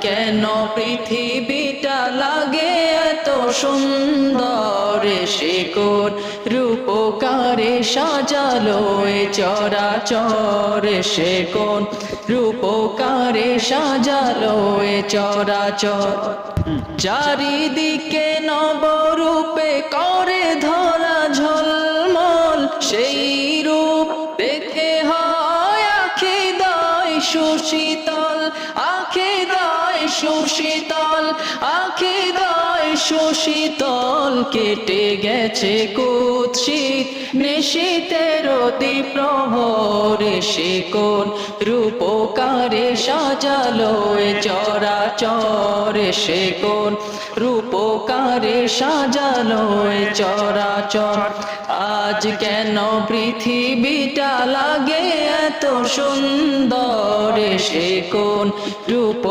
কেন পৃথিবীটা লাগে এত সুন্দর, সে কোন রূপকারে সাজালো এ চরাচর, সে কোন রূপকারে সাজালো এ চরাচর। চারিদিকে নবরূপে করে ধরা ঝলমল, সেই রূপ দেখে হয় আখি দয় সুশীতল, আখি দয় সুশীতল, আখি দয় সুশীতল। কেটে গেছে কুৎসিত নিশীথের অতি প্রহরে, সে কোন রূপকারে সাজালো এ চরাচর, সে কোন রূপকারে সাজালো এ চরাচর। আজ কেন পৃথিবীটা লাগে এত সুন্দর, সে কোন রূপ